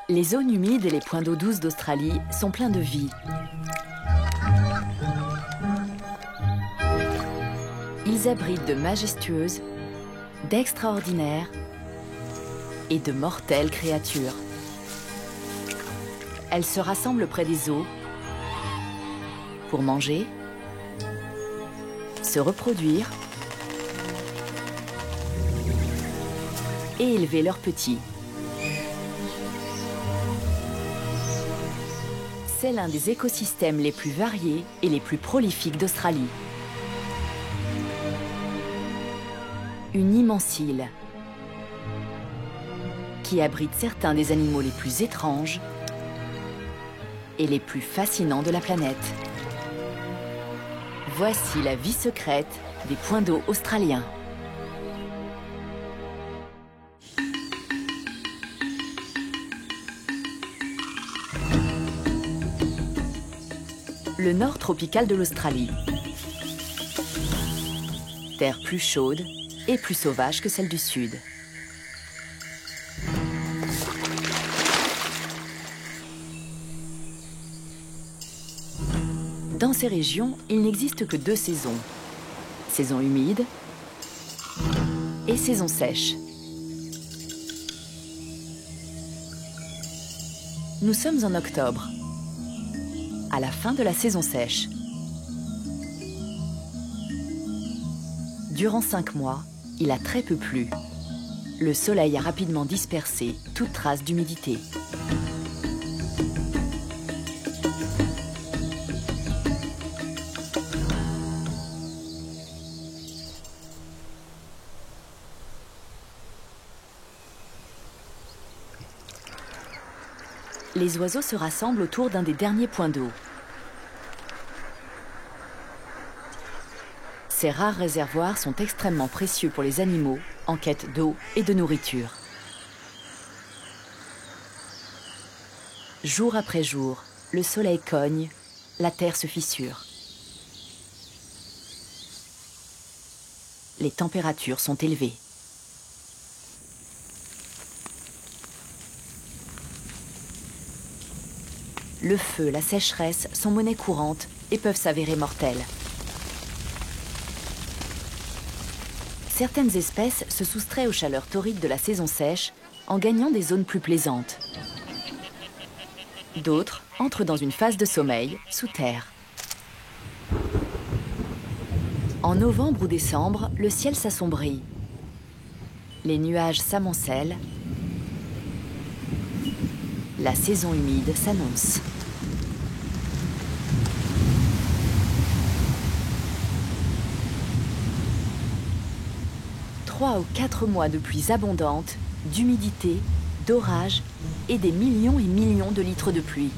Les zones humides et les points d'eau douce d'Australie sont pleins de vie. Ils abritent de majestueuses, d'extraordinaires et de mortelles créatures. Elles se rassemblent près des eaux pour manger, se reproduire et élever leurs petits. C'est l'un des écosystèmes les plus variés et les plus prolifiques d'Australie. Une immense île qui abrite certains des animaux les plus étranges et les plus fascinants de la planète. Voici la vie secrète des points d'eau australiens. Le nord tropical de l'Australie. Terre plus chaude et plus sauvage que celle du sud. Dans ces régions, il n'existe que deux saisons. Saison humide et saison sèche. Nous sommes en octobre, à la fin de la saison sèche. Durant 5 mois, il a très peu plu. Le soleil a rapidement dispersé toute trace d'humidité. Les oiseaux se rassemblent autour d'un des derniers points d'eau. Ces rares réservoirs sont extrêmement précieux pour les animaux en quête d'eau et de nourriture. Jour après jour, le soleil cogne, la terre se fissure. Les températures sont élevées. Le feu, la sécheresse sont monnaie courante et peuvent s'avérer mortelles. Certaines espèces se soustraient aux chaleurs torrides de la saison sèche en gagnant des zones plus plaisantes. D'autres entrent dans une phase de sommeil sous terre. En novembre ou décembre, le ciel s'assombrit. Les nuages s'amoncellent. La saison humide s'annonce. Trois ou 4 mois de pluies abondantes, d'humidité, d'orage et des millions et millions de litres de pluie.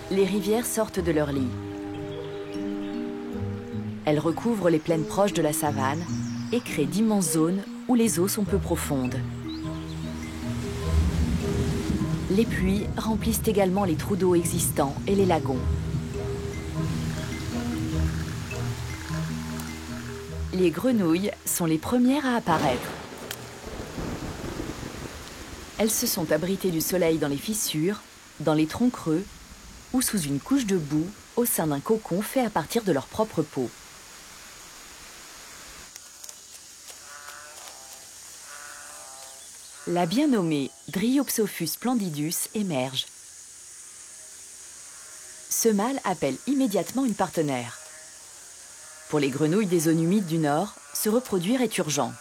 Les rivières sortent de leur lit. Elles recouvrent les plaines proches de la savane et créent d'immenses zones où les eaux sont peu profondes. Les pluies remplissent également les trous d'eau existants et les lagons. Les grenouilles sont les premières à apparaître. Elles se sont abritées du soleil dans les fissures, dans les troncs creux ou sous une couche de boue au sein d'un cocon fait à partir de leur propre peau. La bien nommée Dryopsophus splendidus émerge. Ce mâle appelle immédiatement une partenaire. Pour les grenouilles des zones humides du nord, se reproduire est urgent.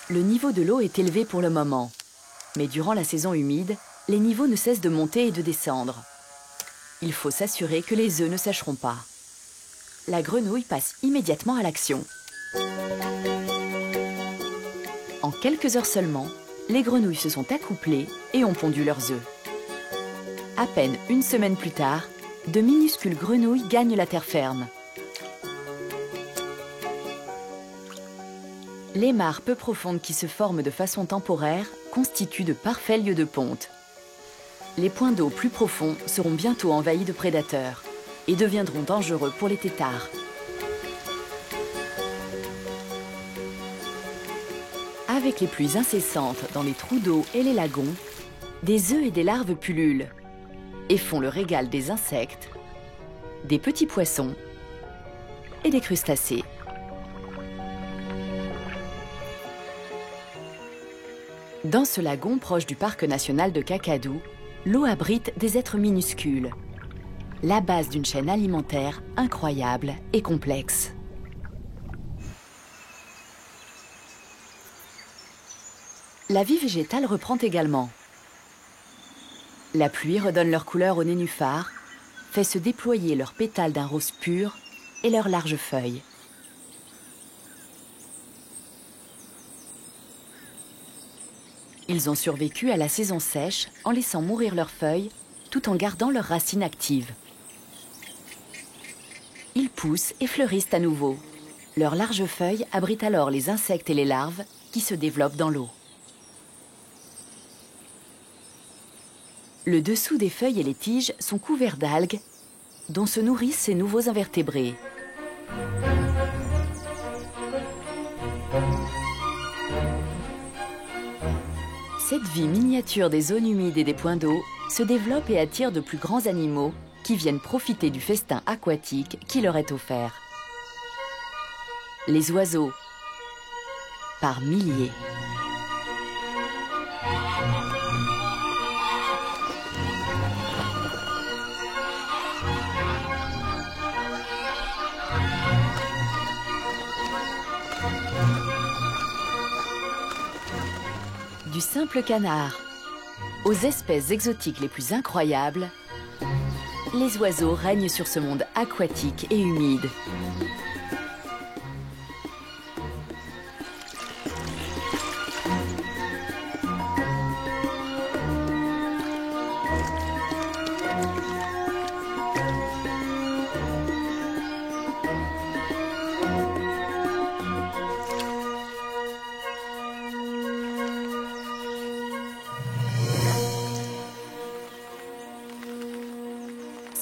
Le niveau de l'eau est élevé pour le moment, mais durant la saison humide, les niveaux ne cessent de monter et de descendre. Il faut s'assurer que les œufs ne sécheront pas. La grenouille passe immédiatement à l'action. En quelques heures seulement, les grenouilles se sont accouplées et ont pondu leurs œufs. À peine une semaine plus tard, de minuscules grenouilles gagnent la terre ferme. Les mares peu profondes qui se forment de façon temporaire constituent de parfaits lieux de ponte. Les points d'eau plus profonds seront bientôt envahis de prédateurs et deviendront dangereux pour les têtards. Avec les pluies incessantes dans les trous d'eau et les lagons, des œufs et des larves pullulent et font le régal des insectes, des petits poissons et des crustacés. Dans ce lagon proche du parc national de Kakadu, l'eau abrite des êtres minuscules, la base d'une chaîne alimentaire incroyable et complexe. La vie végétale reprend également. La pluie redonne leur couleur aux nénuphars, fait se déployer leurs pétales d'un rose pur et leurs larges feuilles. Ils ont survécu à la saison sèche en laissant mourir leurs feuilles tout en gardant leurs racines actives. Ils poussent et fleurissent à nouveau. Leurs larges feuilles abritent alors les insectes et les larves qui se développent dans l'eau. Le dessous des feuilles et les tiges sont couverts d'algues dont se nourrissent ces nouveaux invertébrés. Cette vie miniature des zones humides et des points d'eau se développe et attire de plus grands animaux qui viennent profiter du festin aquatique qui leur est offert. Les oiseaux, par milliers. Du simple canard aux espèces exotiques les plus incroyables, les oiseaux règnent sur ce monde aquatique et humide.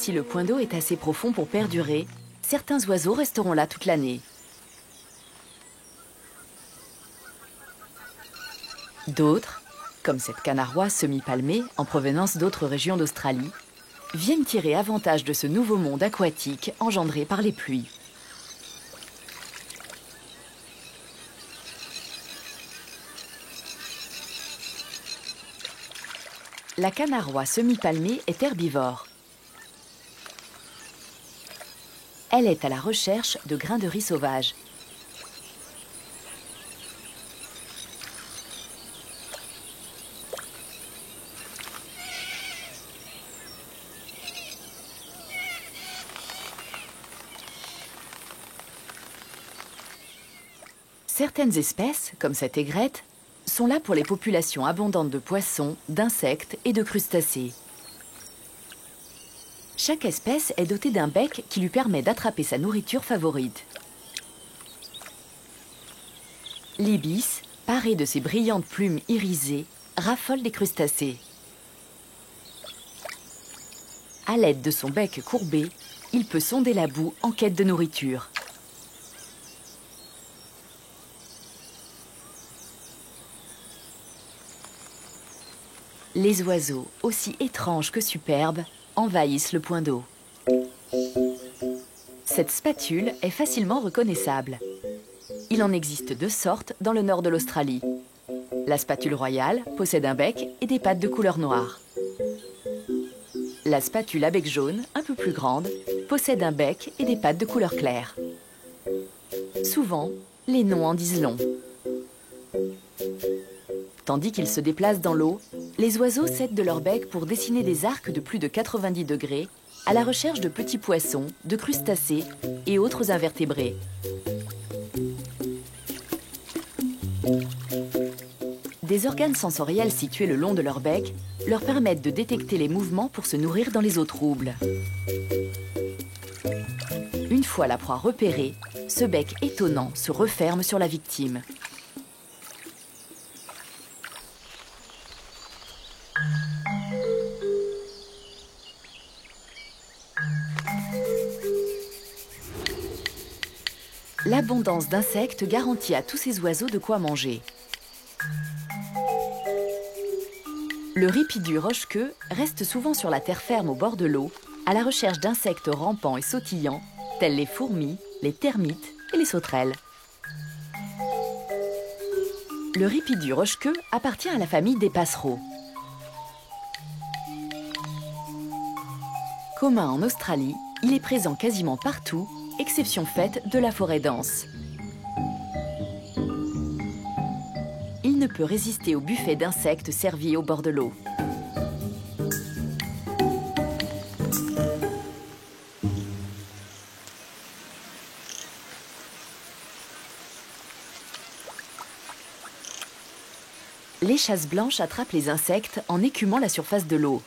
Si le point d'eau est assez profond pour perdurer, certains oiseaux resteront là toute l'année. D'autres, comme cette canaroise semi-palmée en provenance d'autres régions d'Australie, viennent tirer avantage de ce nouveau monde aquatique engendré par les pluies. La canaroise semi-palmée est herbivore. Elle est à la recherche de grains de riz sauvages. Certaines espèces, comme cette aigrette, sont là pour les populations abondantes de poissons, d'insectes et de crustacés. Chaque espèce est dotée d'un bec qui lui permet d'attraper sa nourriture favorite. L'ibis, paré de ses brillantes plumes irisées, raffole des crustacés. À l'aide de son bec courbé, il peut sonder la boue en quête de nourriture. Les oiseaux, aussi étranges que superbes, envahissent le point d'eau. Cette spatule est facilement reconnaissable. Il en existe deux sortes dans le nord de l'Australie. La spatule royale possède un bec et des pattes de couleur noire. La spatule à bec jaune, un peu plus grande, possède un bec et des pattes de couleur claire. Souvent, les noms en disent long. Tandis qu'ils se déplacent dans l'eau, les oiseaux s'aident de leur bec pour dessiner des arcs de plus de 90 degrés à la recherche de petits poissons, de crustacés et autres invertébrés. Des organes sensoriels situés le long de leur bec leur permettent de détecter les mouvements pour se nourrir dans les eaux troubles. Une fois la proie repérée, ce bec étonnant se referme sur la victime. L'abondance d'insectes garantit à tous ces oiseaux de quoi manger. Le ripidu roche-queue reste souvent sur la terre ferme au bord de l'eau, à la recherche d'insectes rampants et sautillants, tels les fourmis, les termites et les sauterelles. Le ripidu roche-queue appartient à la famille des passereaux. Commun en Australie, il est présent quasiment partout, exception faite de la forêt dense. Il ne peut résister au buffet d'insectes servis au bord de l'eau. Les chasses blanches attrapent les insectes en écumant la surface de l'eau.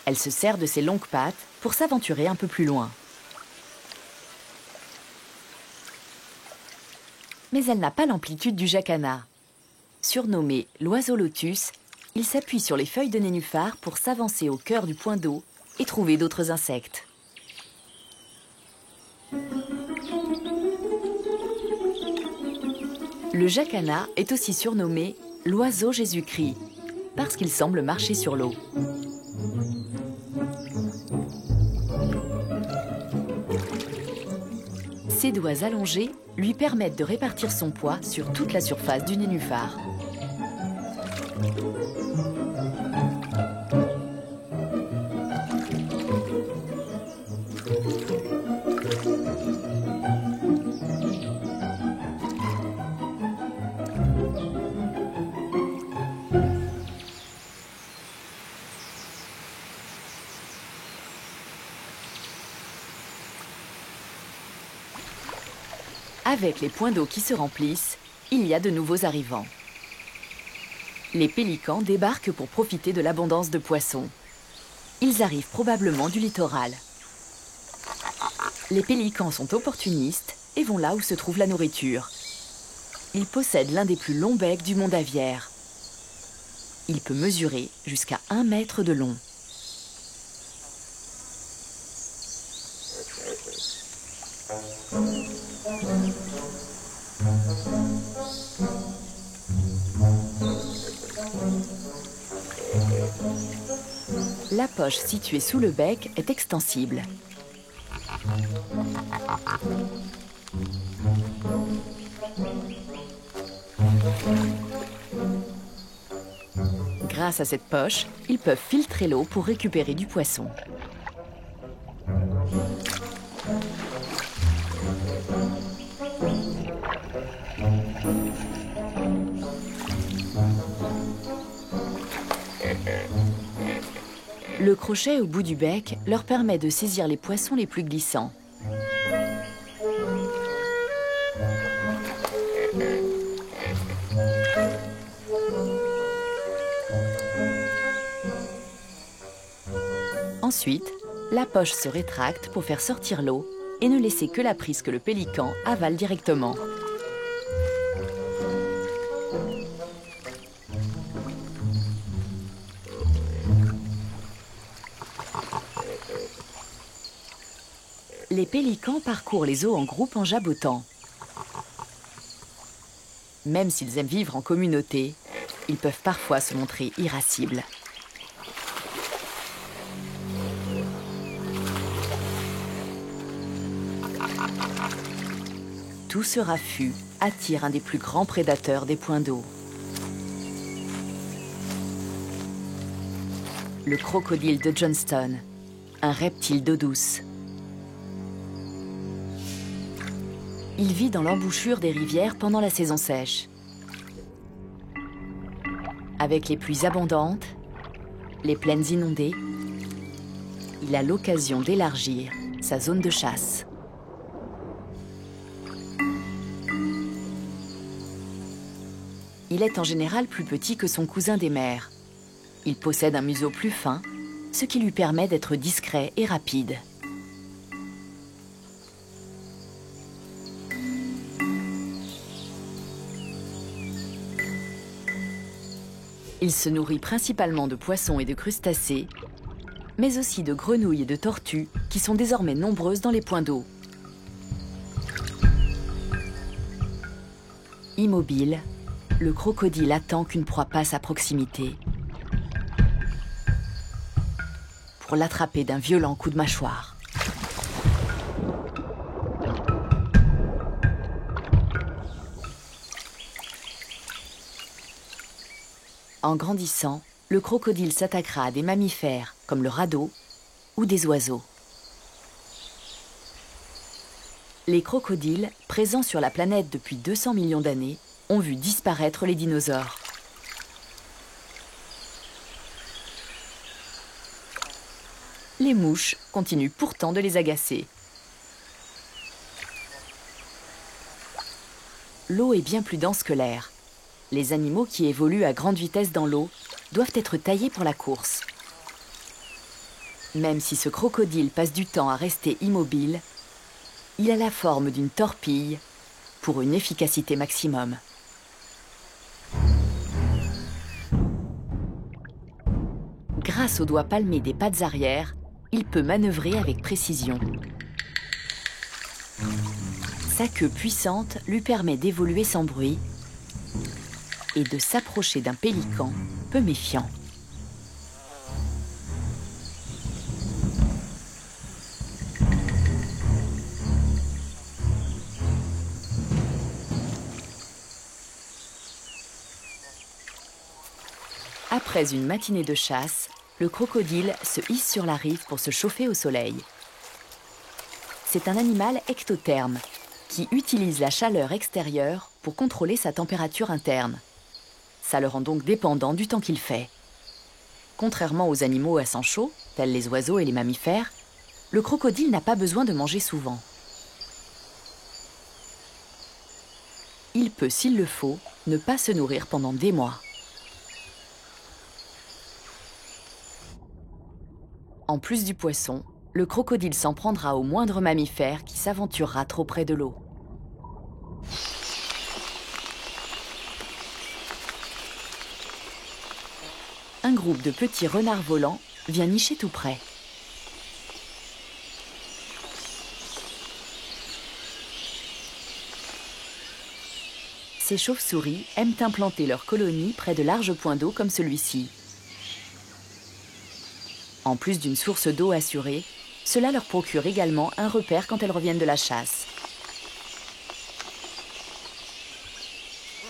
Elle se sert de ses longues pattes pour s'aventurer un peu plus loin. Mais elle n'a pas l'amplitude du jacana. Surnommé l'oiseau lotus, il s'appuie sur les feuilles de nénuphar pour s'avancer au cœur du point d'eau et trouver d'autres insectes. Le jacana est aussi surnommé l'oiseau Jésus-Christ, parce qu'il semble marcher sur l'eau. Ses doigts allongés lui permettent de répartir son poids sur toute la surface du nénuphar. Avec les points d'eau qui se remplissent, il y a de nouveaux arrivants. Les pélicans débarquent pour profiter de l'abondance de poissons. Ils arrivent probablement du littoral. Les pélicans sont opportunistes et vont là où se trouve la nourriture. Ils possèdent l'un des plus longs becs du monde aviaire. Il peut mesurer jusqu'à 1 mètre de long. La poche située sous le bec est extensible. Grâce à cette poche, ils peuvent filtrer l'eau pour récupérer du poisson. Le crochet au bout du bec leur permet de saisir les poissons les plus glissants. Ensuite, la poche se rétracte pour faire sortir l'eau et ne laisser que la prise que le pélican avale directement. Les pélicans parcourent les eaux en groupe en jabotant. Même s'ils aiment vivre en communauté, ils peuvent parfois se montrer irascibles. Tout ce raffut attire un des plus grands prédateurs des points d'eau. Le crocodile de Johnston, un reptile d'eau douce. Il vit dans l'embouchure des rivières pendant la saison sèche. Avec les pluies abondantes, les plaines inondées, il a l'occasion d'élargir sa zone de chasse. Il est en général plus petit que son cousin des mers. Il possède un museau plus fin, ce qui lui permet d'être discret et rapide. Il se nourrit principalement de poissons et de crustacés, mais aussi de grenouilles et de tortues qui sont désormais nombreuses dans les points d'eau. Immobile, le crocodile attend qu'une proie passe à proximité pour l'attraper d'un violent coup de mâchoire. En grandissant, le crocodile s'attaquera à des mammifères comme le radeau ou des oiseaux. Les crocodiles, présents sur la planète depuis 200 millions d'années, ont vu disparaître les dinosaures. Les mouches continuent pourtant de les agacer. L'eau est bien plus dense que l'air. Les animaux qui évoluent à grande vitesse dans l'eau doivent être taillés pour la course. Même si ce crocodile passe du temps à rester immobile, il a la forme d'une torpille pour une efficacité maximum. Grâce aux doigts palmés des pattes arrière, il peut manœuvrer avec précision. Sa queue puissante lui permet d'évoluer sans bruit et de s'approcher d'un pélican peu méfiant. Après une matinée de chasse, le crocodile se hisse sur la rive pour se chauffer au soleil. C'est un animal ectotherme qui utilise la chaleur extérieure pour contrôler sa température interne. Ça le rend donc dépendant du temps qu'il fait. Contrairement aux animaux à sang chaud, tels les oiseaux et les mammifères, le crocodile n'a pas besoin de manger souvent. Il peut, s'il le faut, ne pas se nourrir pendant des mois. En plus du poisson, le crocodile s'en prendra au moindre mammifère qui s'aventurera trop près de l'eau. Un groupe de petits renards volants vient nicher tout près. Ces chauves-souris aiment implanter leur colonie près de larges points d'eau comme celui-ci. En plus d'une source d'eau assurée, cela leur procure également un repère quand elles reviennent de la chasse.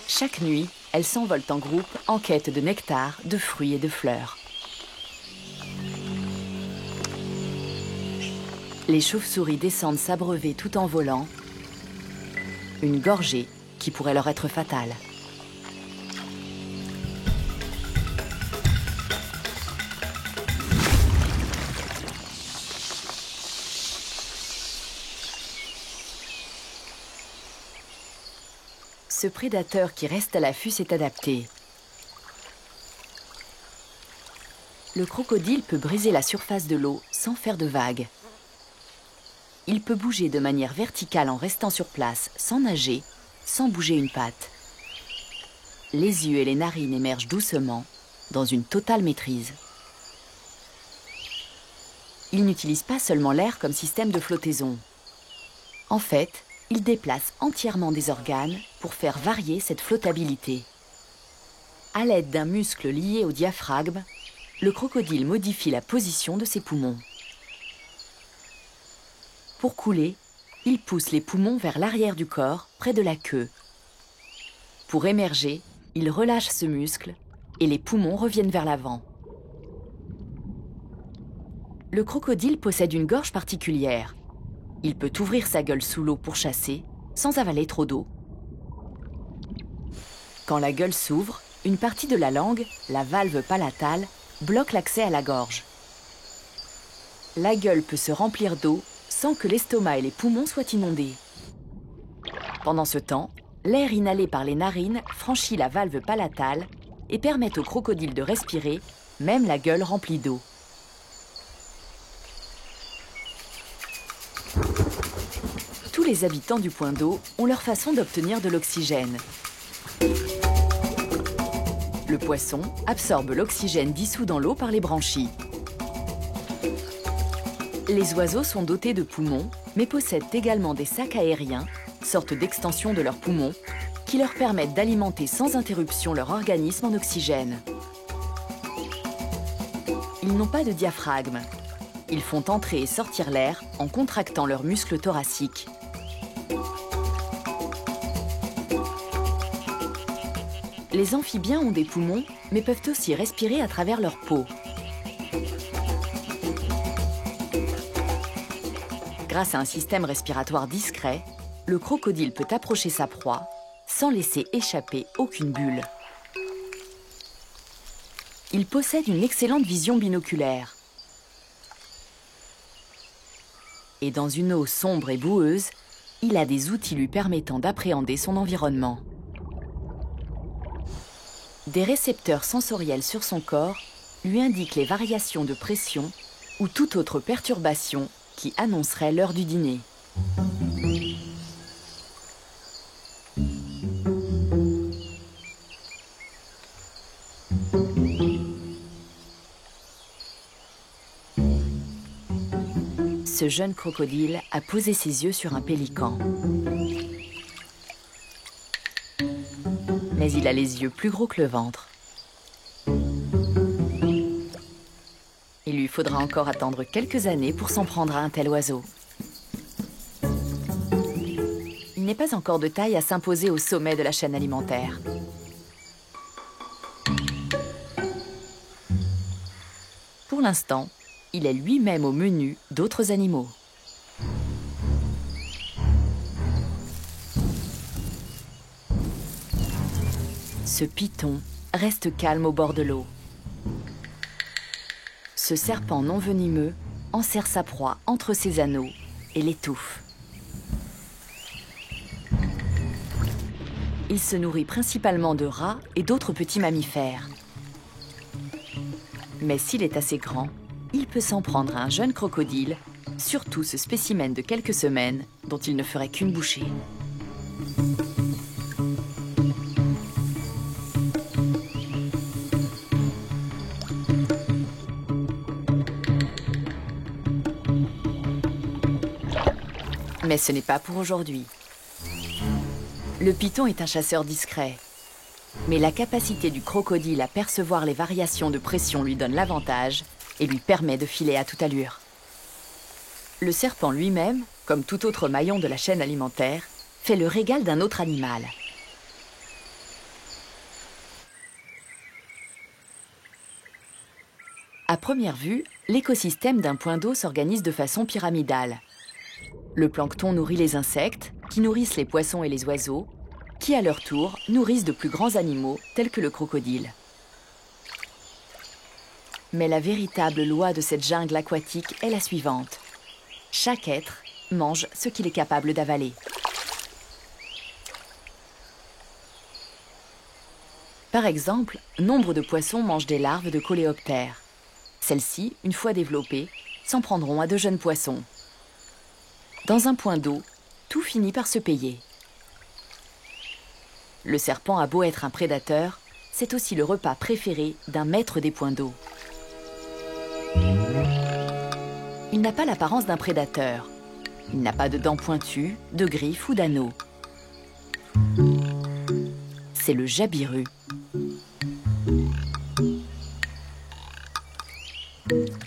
Chaque nuit, elles s'envolent en groupe en quête de nectar, de fruits et de fleurs. Les chauves-souris descendent s'abreuver tout en volant, une gorgée qui pourrait leur être fatale. Ce prédateur qui reste à l'affût s'est adapté. Le crocodile peut briser la surface de l'eau sans faire de vagues. Il peut bouger de manière verticale en restant sur place, sans nager, sans bouger une patte. Les yeux et les narines émergent doucement, dans une totale maîtrise. Il n'utilise pas seulement l'air comme système de flottaison. En fait, il déplace entièrement des organes pour faire varier cette flottabilité. À l'aide d'un muscle lié au diaphragme, le crocodile modifie la position de ses poumons. Pour couler, il pousse les poumons vers l'arrière du corps, près de la queue. Pour émerger, il relâche ce muscle et les poumons reviennent vers l'avant. Le crocodile possède une gorge particulière. Il peut ouvrir sa gueule sous l'eau pour chasser, sans avaler trop d'eau. Quand la gueule s'ouvre, une partie de la langue, la valve palatale, bloque l'accès à la gorge. La gueule peut se remplir d'eau sans que l'estomac et les poumons soient inondés. Pendant ce temps, l'air inhalé par les narines franchit la valve palatale et permet au crocodile de respirer, même la gueule remplie d'eau. Tous les habitants du point d'eau ont leur façon d'obtenir de l'oxygène. Le poisson absorbe l'oxygène dissous dans l'eau par les branchies. Les oiseaux sont dotés de poumons mais possèdent également des sacs aériens, sorte d'extension de leurs poumons, qui leur permettent d'alimenter sans interruption leur organisme en oxygène. Ils n'ont pas de diaphragme. Ils font entrer et sortir l'air en contractant leurs muscles thoraciques. Les amphibiens ont des poumons, mais peuvent aussi respirer à travers leur peau. Grâce à un système respiratoire discret, le crocodile peut approcher sa proie sans laisser échapper aucune bulle. Il possède une excellente vision binoculaire. Et dans une eau sombre et boueuse, il a des outils lui permettant d'appréhender son environnement. Des récepteurs sensoriels sur son corps lui indiquent les variations de pression ou toute autre perturbation qui annoncerait l'heure du dîner. Ce jeune crocodile a posé ses yeux sur un pélican. Mais il a les yeux plus gros que le ventre. Il lui faudra encore attendre quelques années pour s'en prendre à un tel oiseau. Il n'est pas encore de taille à s'imposer au sommet de la chaîne alimentaire. Pour l'instant, il est lui-même au menu d'autres animaux. Ce python reste calme au bord de l'eau. Ce serpent non venimeux enserre sa proie entre ses anneaux et l'étouffe. Il se nourrit principalement de rats et d'autres petits mammifères. Mais s'il est assez grand, il peut s'en prendre à un jeune crocodile, surtout ce spécimen de quelques semaines dont il ne ferait qu'une bouchée. Mais ce n'est pas pour aujourd'hui. Le python est un chasseur discret. Mais la capacité du crocodile à percevoir les variations de pression lui donne l'avantage et lui permet de filer à toute allure. Le serpent lui-même, comme tout autre maillon de la chaîne alimentaire, fait le régal d'un autre animal. À première vue, l'écosystème d'un point d'eau s'organise de façon pyramidale. Le plancton nourrit les insectes, qui nourrissent les poissons et les oiseaux, qui à leur tour nourrissent de plus grands animaux tels que le crocodile. Mais la véritable loi de cette jungle aquatique est la suivante. Chaque être mange ce qu'il est capable d'avaler. Par exemple, nombre de poissons mangent des larves de coléoptères. Celles-ci, une fois développées, s'en prendront à de jeunes poissons. Dans un point d'eau, tout finit par se payer. Le serpent a beau être un prédateur, c'est aussi le repas préféré d'un maître des points d'eau. Il n'a pas l'apparence d'un prédateur. Il n'a pas de dents pointues, de griffes ou d'anneaux. C'est le jabiru.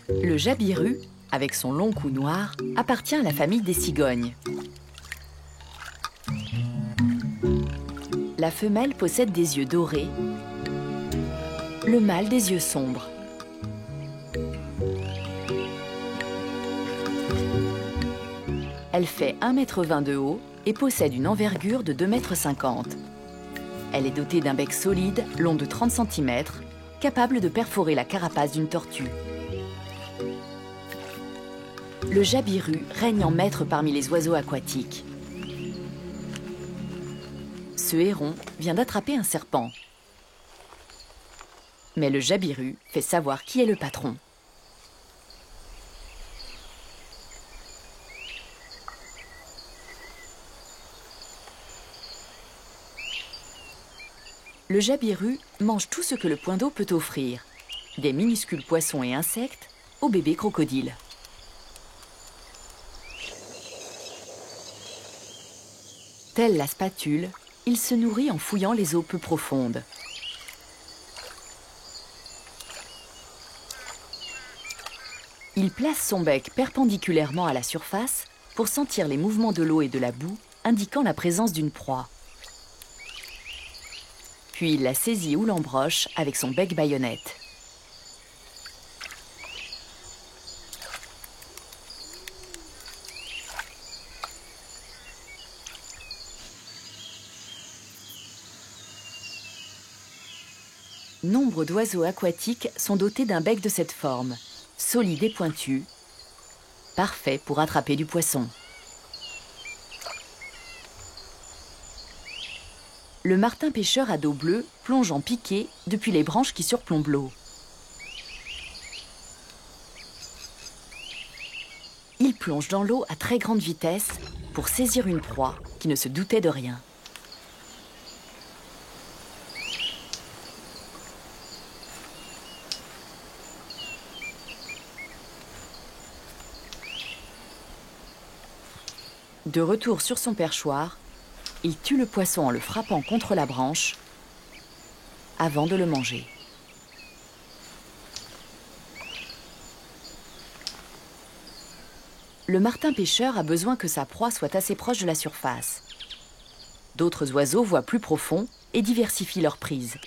Le jabiru, avec son long cou noir, appartient à la famille des cigognes. La femelle possède des yeux dorés, le mâle des yeux sombres. Elle fait 1,20 m de haut et possède une envergure de 2,50 m. Elle est dotée d'un bec solide, long de 30 cm, capable de perforer la carapace d'une tortue. Le jabiru règne en maître parmi les oiseaux aquatiques. Ce héron vient d'attraper un serpent. Mais le jabiru fait savoir qui est le patron. Le jabiru mange tout ce que le point d'eau peut offrir, des minuscules poissons et insectes aux bébés crocodiles. Telle la spatule, il se nourrit en fouillant les eaux peu profondes. Il place son bec perpendiculairement à la surface pour sentir les mouvements de l'eau et de la boue, indiquant la présence d'une proie. Puis il la saisit ou l'embroche avec son bec baïonnette. Nombre d'oiseaux aquatiques sont dotés d'un bec de cette forme, solide et pointu, parfait pour attraper du poisson. Le martin pêcheur à dos bleu plonge en piqué depuis les branches qui surplombent l'eau. Il plonge dans l'eau à très grande vitesse pour saisir une proie qui ne se doutait de rien. De retour sur son perchoir, il tue le poisson en le frappant contre la branche avant de le manger. Le martin pêcheur a besoin que sa proie soit assez proche de la surface. D'autres oiseaux voient plus profond et diversifient leurs prises.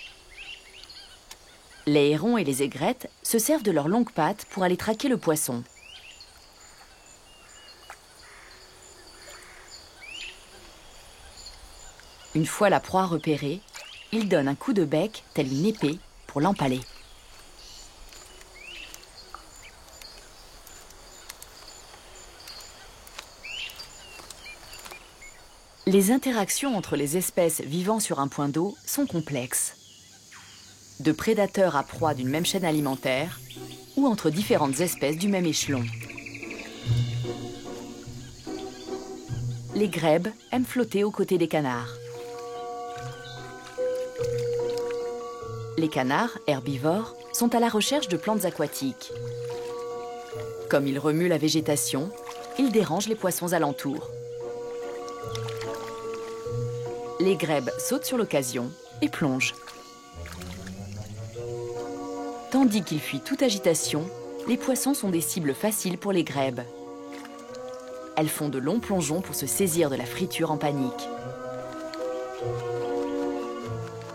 Les hérons et les aigrettes se servent de leurs longues pattes pour aller traquer le poisson. Une fois la proie repérée, il donne un coup de bec, tel une épée, pour l'empaler. Les interactions entre les espèces vivant sur un point d'eau sont complexes. De prédateurs à proie d'une même chaîne alimentaire ou entre différentes espèces du même échelon. Les grèbes aiment flotter aux côtés des canards. Les canards, herbivores, sont à la recherche de plantes aquatiques. Comme ils remuent la végétation, ils dérangent les poissons alentours. Les grèbes sautent sur l'occasion et plongent. Tandis qu'ils fuient toute agitation, les poissons sont des cibles faciles pour les grèbes. Elles font de longs plongeons pour se saisir de la friture en panique.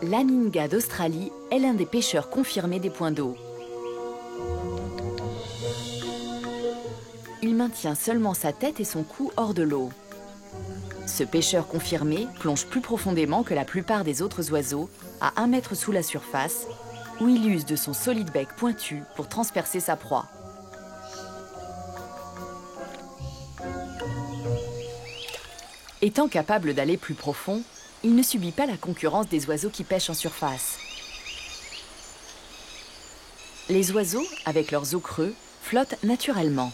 L'Aninga d'Australie est l'un des pêcheurs confirmés des points d'eau. Il maintient seulement sa tête et son cou hors de l'eau. Ce pêcheur confirmé plonge plus profondément que la plupart des autres oiseaux, à 1 mètre sous la surface, où il use de son solide bec pointu pour transpercer sa proie. Étant capable d'aller plus profond, il ne subit pas la concurrence des oiseaux qui pêchent en surface. Les oiseaux, avec leurs os creux, flottent naturellement.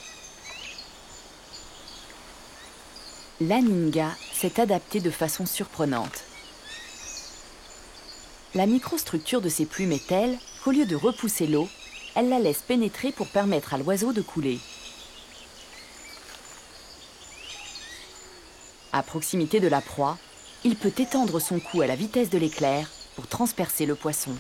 L'Aninga s'est adapté de façon surprenante. La microstructure de ses plumes est telle qu'au lieu de repousser l'eau, elle la laisse pénétrer pour permettre à l'oiseau de couler. À proximité de la proie, il peut étendre son cou à la vitesse de l'éclair pour transpercer le poisson.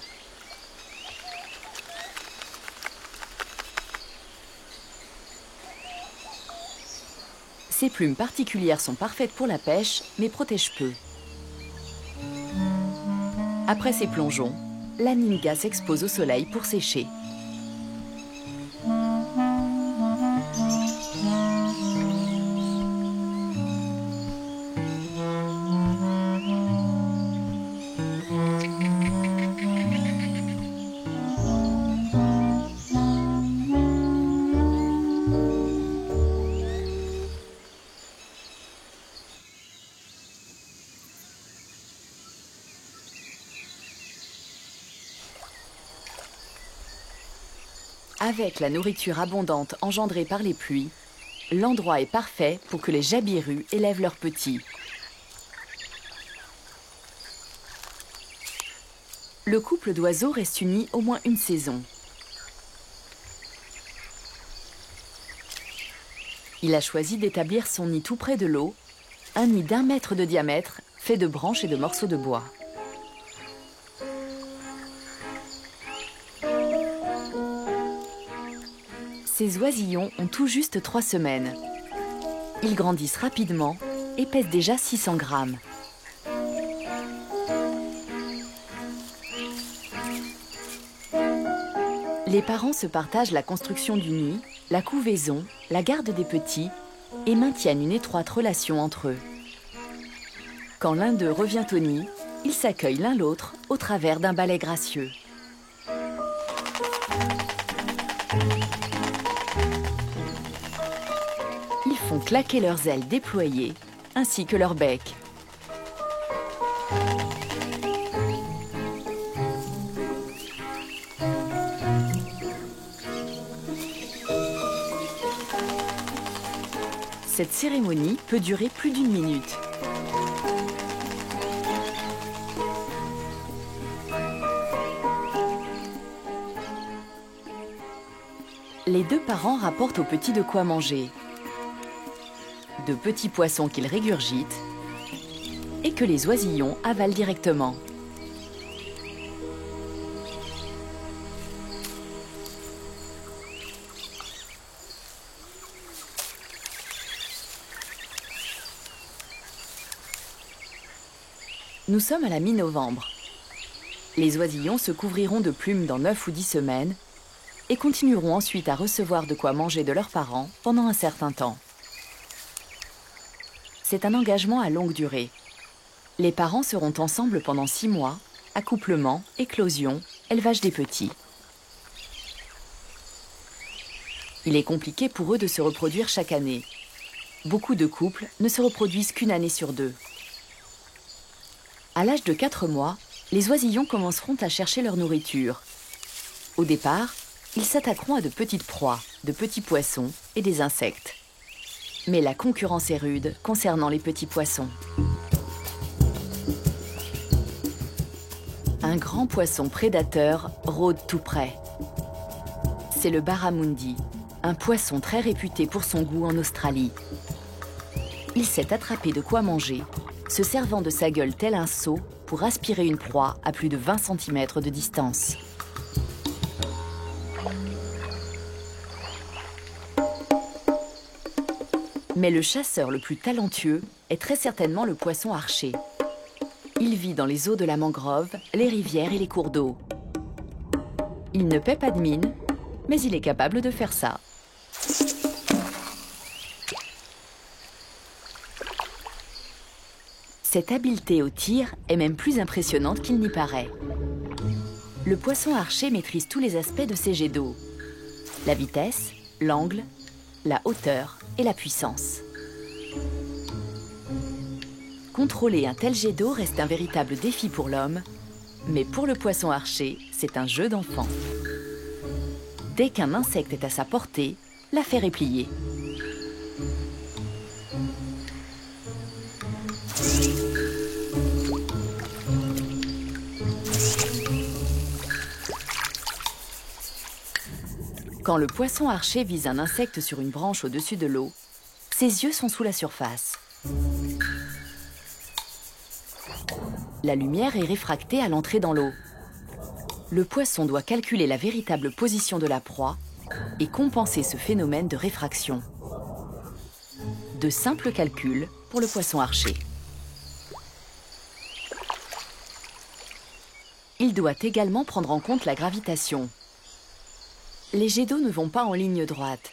Ses plumes particulières sont parfaites pour la pêche, mais protègent peu. Après ses plongeons, l'Aninga s'expose au soleil pour sécher. Avec la nourriture abondante engendrée par les pluies, l'endroit est parfait pour que les jabirus élèvent leurs petits. Le couple d'oiseaux reste uni au moins une saison. Il a choisi d'établir son nid tout près de l'eau, un nid d'1 mètre de diamètre fait de branches et de morceaux de bois. Ces oisillons ont tout juste 3 semaines. Ils grandissent rapidement et pèsent déjà 600 grammes. Les parents se partagent la construction du nid, la couvaison, la garde des petits et maintiennent une étroite relation entre eux. Quand l'un d'eux revient au nid, ils s'accueillent l'un l'autre au travers d'un balai gracieux. Ils font claquer leurs ailes déployées ainsi que leur bec. Cette cérémonie peut durer plus d'1 minute. Les 2 parents rapportent aux petits de quoi manger. De petits poissons qu'ils régurgitent et que les oisillons avalent directement. Nous sommes à la mi-novembre. Les oisillons se couvriront de plumes dans 9 ou 10 semaines et continueront ensuite à recevoir de quoi manger de leurs parents pendant un certain temps. C'est un engagement à longue durée. Les parents seront ensemble pendant 6 mois, accouplement, éclosion, élevage des petits. Il est compliqué pour eux de se reproduire chaque année. Beaucoup de couples ne se reproduisent qu'1 année sur 2. À l'âge de 4 mois, les oisillons commenceront à chercher leur nourriture. Au départ, ils s'attaqueront à de petites proies, de petits poissons et des insectes. Mais la concurrence est rude concernant les petits poissons. Un grand poisson prédateur rôde tout près. C'est le barramundi, un poisson très réputé pour son goût en Australie. Il sait attraper de quoi manger, se servant de sa gueule tel un seau pour aspirer une proie à plus de 20 cm de distance. Mais le chasseur le plus talentueux est très certainement le poisson archer. Il vit dans les eaux de la mangrove, les rivières et les cours d'eau. Il ne paie pas de mine, mais il est capable de faire ça. Cette habileté au tir est même plus impressionnante qu'il n'y paraît. Le poisson archer maîtrise tous les aspects de ces jets d'eau. La vitesse, l'angle, la hauteur et la puissance. Contrôler un tel jet d'eau reste un véritable défi pour l'homme, mais pour le poisson archer, c'est un jeu d'enfant. Dès qu'un insecte est à sa portée, l'affaire est pliée. Quand le poisson archer vise un insecte sur une branche au-dessus de l'eau, ses yeux sont sous la surface. La lumière est réfractée à l'entrée dans l'eau. Le poisson doit calculer la véritable position de la proie et compenser ce phénomène de réfraction. De simples calculs pour le poisson archer. Il doit également prendre en compte la gravitation. Les jets d'eau ne vont pas en ligne droite.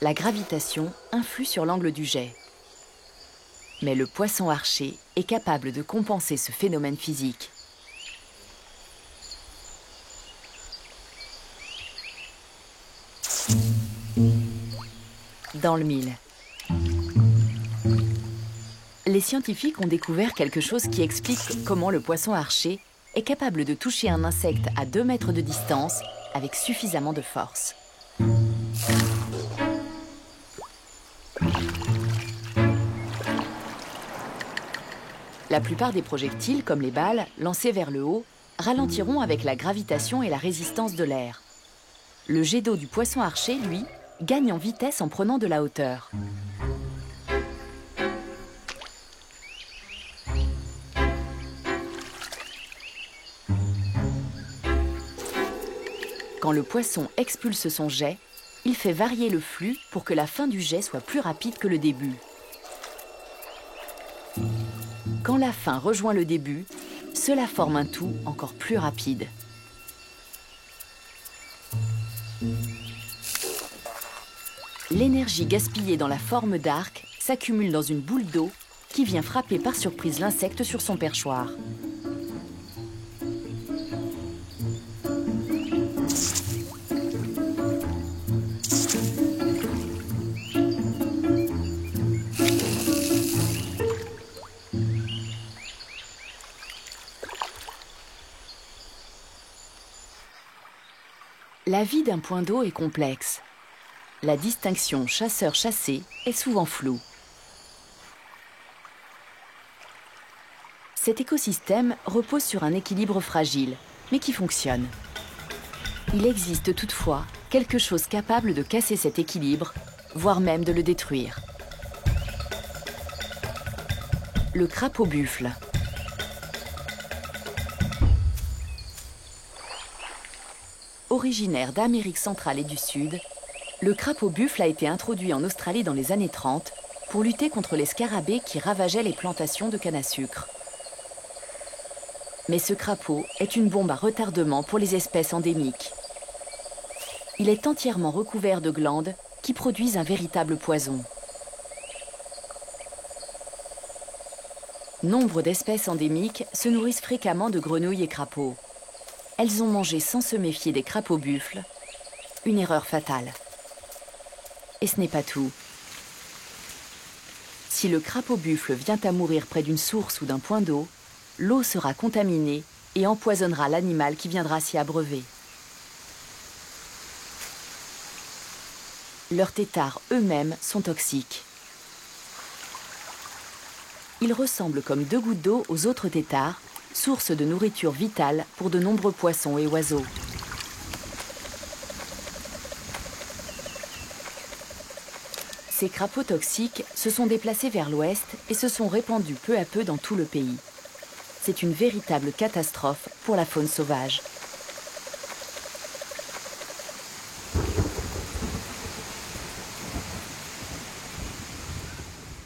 La gravitation influe sur l'angle du jet. Mais le poisson archer est capable de compenser ce phénomène physique. Dans le mille. Les scientifiques ont découvert quelque chose qui explique comment le poisson archer est capable de toucher un insecte à 2 mètres de distance avec suffisamment de force. La plupart des projectiles, comme les balles, lancés vers le haut, ralentiront avec la gravitation et la résistance de l'air. Le jet d'eau du poisson archer, lui, gagne en vitesse en prenant de la hauteur. Quand le poisson expulse son jet, il fait varier le flux pour que la fin du jet soit plus rapide que le début. Quand la fin rejoint le début, cela forme un tout encore plus rapide. L'énergie gaspillée dans la forme d'arc s'accumule dans une boule d'eau qui vient frapper par surprise l'insecte sur son perchoir. La vie d'un point d'eau est complexe. La distinction chasseur-chassé est souvent floue. Cet écosystème repose sur un équilibre fragile, mais qui fonctionne. Il existe toutefois quelque chose capable de casser cet équilibre, voire même de le détruire. Le crapaud-buffle. Originaire d'Amérique centrale et du Sud, le crapaud-buffle a été introduit en Australie dans les années 30 pour lutter contre les scarabées qui ravageaient les plantations de canne à sucre. Mais ce crapaud est une bombe à retardement pour les espèces endémiques. Il est entièrement recouvert de glandes qui produisent un véritable poison. Nombre d'espèces endémiques se nourrissent fréquemment de grenouilles et crapauds. Elles ont mangé sans se méfier des crapauds-buffles, une erreur fatale. Et ce n'est pas tout. Si le crapaud-buffle vient à mourir près d'une source ou d'un point d'eau, l'eau sera contaminée et empoisonnera l'animal qui viendra s'y abreuver. Leurs têtards eux-mêmes sont toxiques. Ils ressemblent comme deux gouttes d'eau aux autres têtards, source de nourriture vitale pour de nombreux poissons et oiseaux. Ces crapauds toxiques se sont déplacés vers l'ouest et se sont répandus peu à peu dans tout le pays. C'est une véritable catastrophe pour la faune sauvage.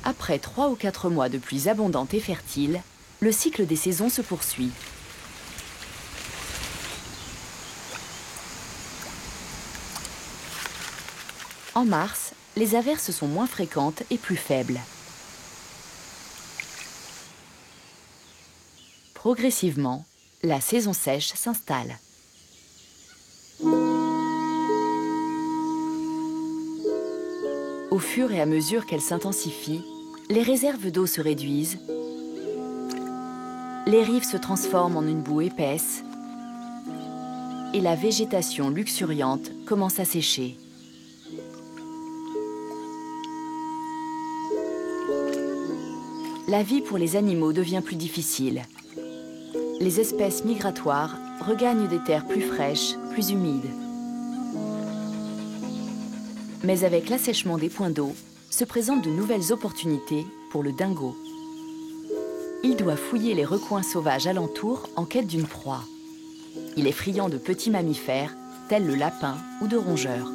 Après 3 ou 4 mois de pluies abondantes et fertiles, le cycle des saisons se poursuit. En mars, les averses sont moins fréquentes et plus faibles. Progressivement, la saison sèche s'installe. Au fur et à mesure qu'elle s'intensifie, les réserves d'eau se réduisent, les rives se transforment en une boue épaisse et la végétation luxuriante commence à sécher. La vie pour les animaux devient plus difficile. Les espèces migratoires regagnent des terres plus fraîches, plus humides. Mais avec l'assèchement des points d'eau, se présentent de nouvelles opportunités pour le dingo. Il doit fouiller les recoins sauvages alentours en quête d'une proie. Il est friand de petits mammifères, tels le lapin ou de rongeurs.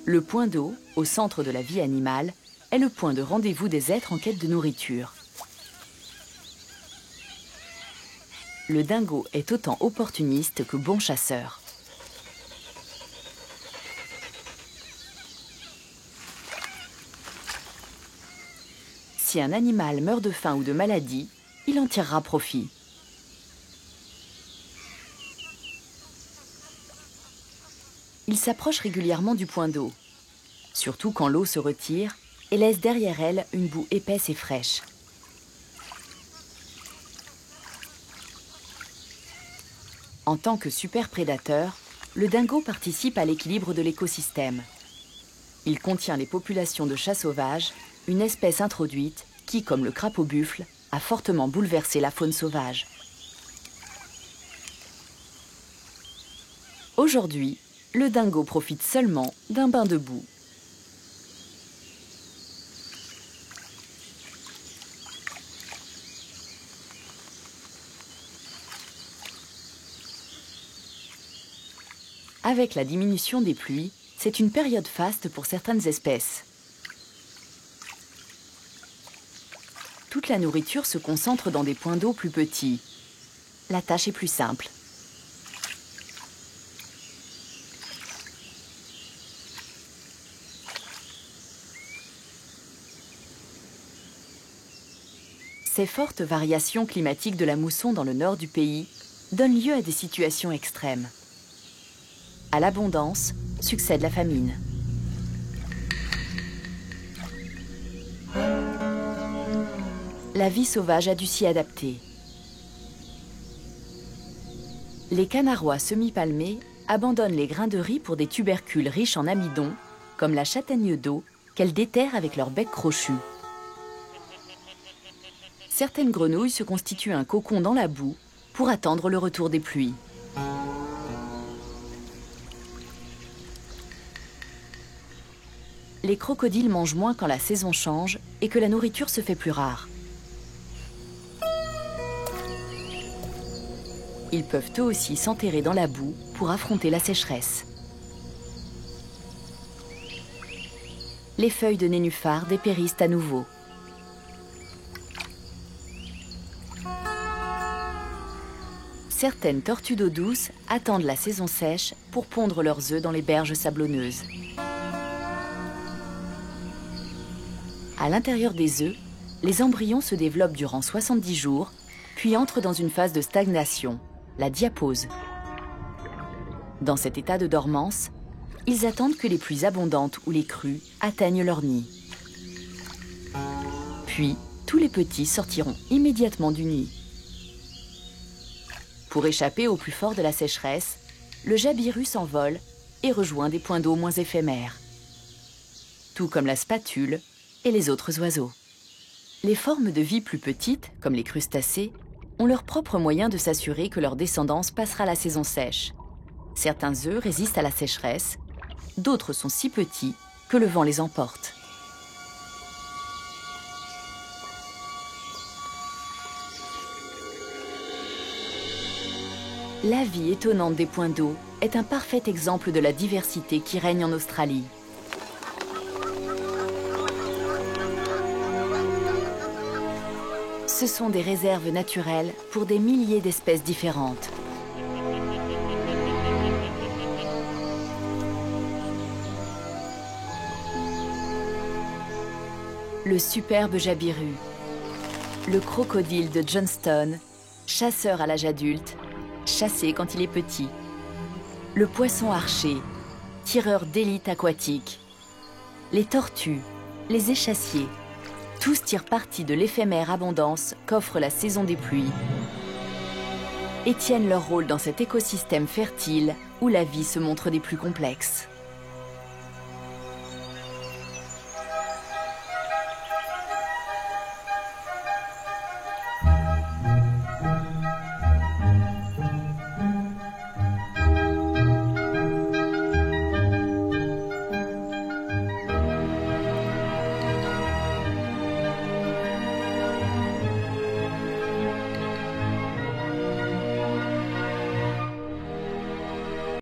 Le point d'eau, au centre de la vie animale, est le point de rendez-vous des êtres en quête de nourriture. Le dingo est autant opportuniste que bon chasseur. Si un animal meurt de faim ou de maladie, il en tirera profit. Il s'approche régulièrement du point d'eau, surtout quand l'eau se retire et laisse derrière elle une boue épaisse et fraîche. En tant que super prédateur, le dingo participe à l'équilibre de l'écosystème. Il contient les populations de chats sauvages, une espèce introduite qui, comme le crapaud-buffle, a fortement bouleversé la faune sauvage. Aujourd'hui, le dingo profite seulement d'un bain de boue. Avec la diminution des pluies, c'est une période faste pour certaines espèces. Toute la nourriture se concentre dans des points d'eau plus petits. La tâche est plus simple. Ces fortes variations climatiques de la mousson dans le nord du pays donnent lieu à des situations extrêmes. À l'abondance succède la famine. La vie sauvage a dû s'y adapter. Les Canarois semi-palmés abandonnent les grains de riz pour des tubercules riches en amidon, comme la châtaigne d'eau, qu'elles déterrent avec leur bec crochu. Certaines grenouilles se constituent un cocon dans la boue pour attendre le retour des pluies. Les crocodiles mangent moins quand la saison change et que la nourriture se fait plus rare. Ils peuvent eux aussi s'enterrer dans la boue pour affronter la sécheresse. Les feuilles de nénuphar dépérissent à nouveau. Certaines tortues d'eau douce attendent la saison sèche pour pondre leurs œufs dans les berges sablonneuses. À l'intérieur des œufs, les embryons se développent durant 70 jours, puis entrent dans une phase de stagnation, la diapause. Dans cet état de dormance, ils attendent que les pluies abondantes ou les crues atteignent leur nid. Puis, tous les petits sortiront immédiatement du nid. Pour échapper au plus fort de la sécheresse, le jabiru s'envole et rejoint des points d'eau moins éphémères, tout comme la spatule et les autres oiseaux. Les formes de vie plus petites, comme les crustacés, ont leur propre moyen de s'assurer que leur descendance passera la saison sèche. Certains œufs résistent à la sécheresse, d'autres sont si petits que le vent les emporte. La vie étonnante des points d'eau est un parfait exemple de la diversité qui règne en Australie. Ce sont des réserves naturelles pour des milliers d'espèces différentes. Le superbe jabiru, le crocodile de Johnston, chasseur à l'âge adulte, chassé quand il est petit, le poisson archer, tireur d'élite aquatique, les tortues, les échassiers, tous tirent parti de l'éphémère abondance qu'offre la saison des pluies et tiennent leur rôle dans cet écosystème fertile où la vie se montre des plus complexes.